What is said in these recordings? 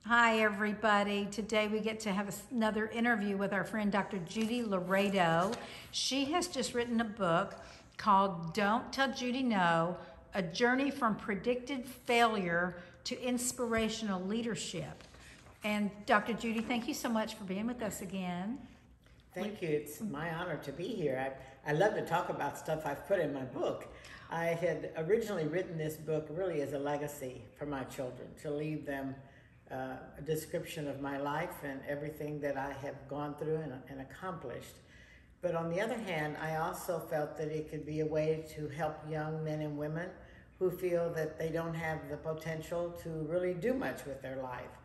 Hi, everybody. Today we get to have another interview with our friend Dr. Judy Loredo. She has just written a book called Don't Tell Judy No, A Journey from Predicted Failure to Inspirational Leadership. And Dr. Judy, thank you so much for being with us again. Thank you. It's my honor to be here. I love to talk about stuff I've put in my book. I had originally written this book really as a legacy for my children, to leave them a description of my life and everything that I have gone through and accomplished. But on the other hand, I also felt that it could be a way to help young men and women who feel that they don't have the potential to really do much with their life,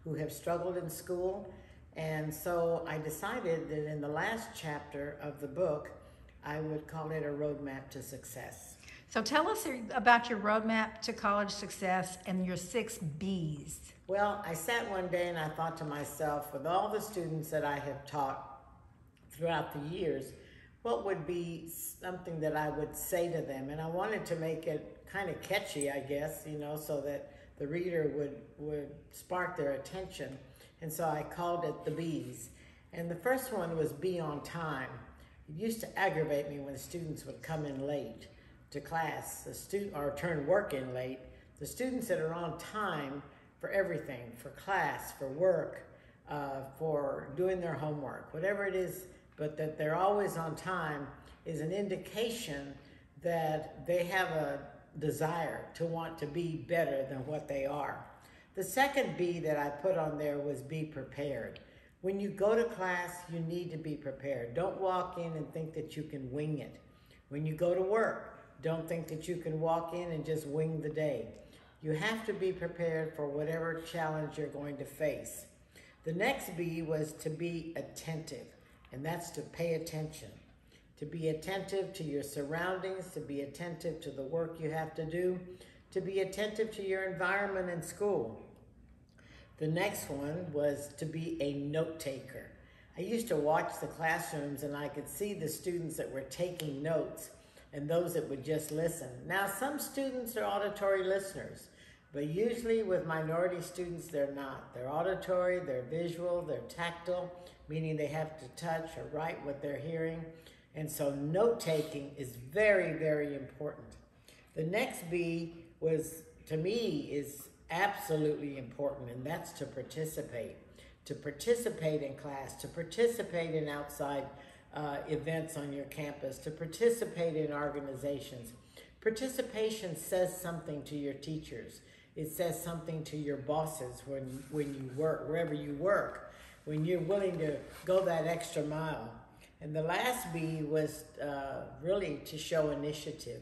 who have struggled in school. And so I decided that in the last chapter of the book, I would call it a roadmap to success. So tell us about your roadmap to college success and your 6 B's. Well, I sat one day and I thought to myself, with all the students that I have taught throughout the years, what would be something that I would say to them? And I wanted to make it kind of catchy, I guess, so that the reader would spark their attention. And so I called it the B's. And the first one was be on time. It used to aggravate me when students would come in late to class, or turn work in late. The students that are on time for everything, for class, for work, for doing their homework, whatever it is, but that they're always on time is an indication that they have a desire to want to be better than what they are. The second B that I put on there was be prepared. When you go to class, you need to be prepared. Don't walk in and think that you can wing it. When you go to work, don't think that you can walk in and just wing the day. You have to be prepared for whatever challenge you're going to face. The next B was to be attentive, and that's to pay attention. To be attentive to your surroundings, to be attentive to the work you have to do, to be attentive to your environment in school. The next one was to be a note taker. I used to watch the classrooms and I could see the students that were taking notes and those that would just listen. Now, some students are auditory listeners, but usually with minority students, they're not. They're auditory, they're visual, they're tactile, meaning they have to touch or write what they're hearing. And so note-taking is very, very important. The next B was, to me, is absolutely important, and that's to participate. To participate in class, to participate in outside events on your campus, to participate in organizations. Participation says something to your teachers. It says something to your bosses when you work, wherever you work, when you're willing to go that extra mile. And the last B was really to show initiative,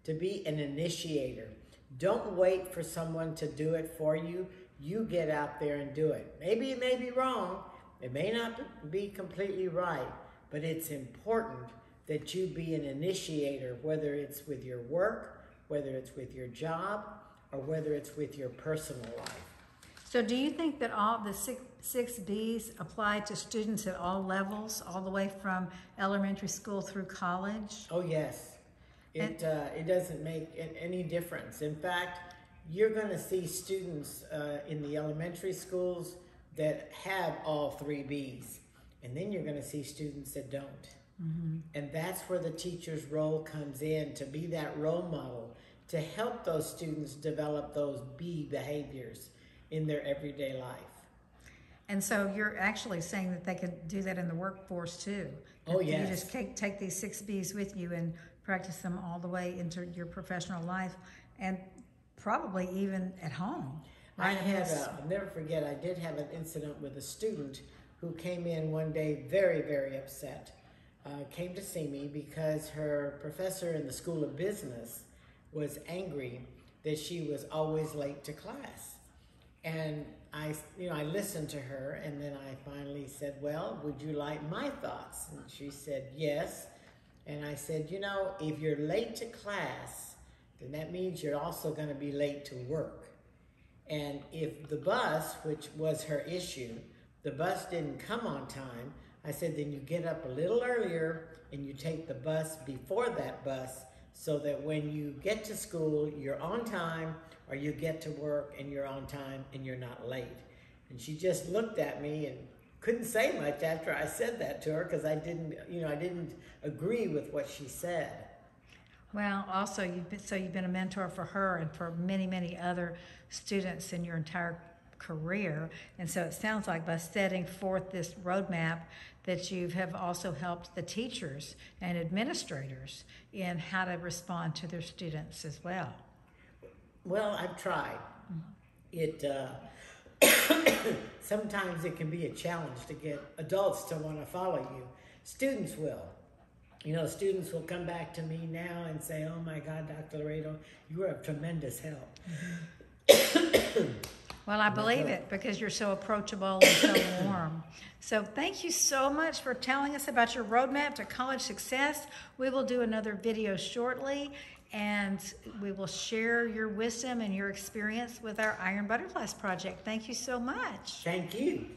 to be an initiator. Don't wait for someone to do it for you. You get out there and do it. Maybe it may be wrong. It may not be completely right, but it's important that you be an initiator, whether it's with your work, whether it's with your job, or whether it's with your personal life. So do you think that all the six B's apply to students at all levels, all the way from elementary school through college? Oh, yes. It doesn't make any difference. In fact, you're going to see students in the elementary schools that have all 3 B's. And then you're going to see students that don't. Mm-hmm. And that's where the teacher's role comes in, to be that role model, to help those students develop those B behaviors in their everyday life. And so you're actually saying that they could do that in the workforce too. Oh, yes. You just take these 6 B's with you and practice them all the way into your professional life and probably even at home. Right? I'll never forget, I did have an incident with a student who came in one day very, very upset. Came to see me because her professor in the School of Business was angry that she was always late to class. And I listened to her, and then I finally said, well, would you like my thoughts? And she said, yes. And I said, if you're late to class, then that means you're also going to be late to work. And if the bus, which was her issue, the bus didn't come on time, I said, then you get up a little earlier and you take the bus before that bus so that when you get to school, you're on time, or you get to work and you're on time and you're not late. And she just looked at me and couldn't say much after I said that to her, because I didn't agree with what she said. Well, also, you've been a mentor for her and for many, many other students in your entire career. And so it sounds like by setting forth this roadmap that you have also helped the teachers and administrators in how to respond to their students as well. Well, I've tried. It sometimes it can be a challenge to get adults to want to follow you. Students will. Students will come back to me now and say, "Oh my God, Dr. Loredo, you are of tremendous help." Well, I believe it, because you're so approachable and so warm. So thank you so much for telling us about your roadmap to college success. We will do another video shortly, and we will share your wisdom and your experience with our Iron Butterflies project. Thank you so much. Thank you.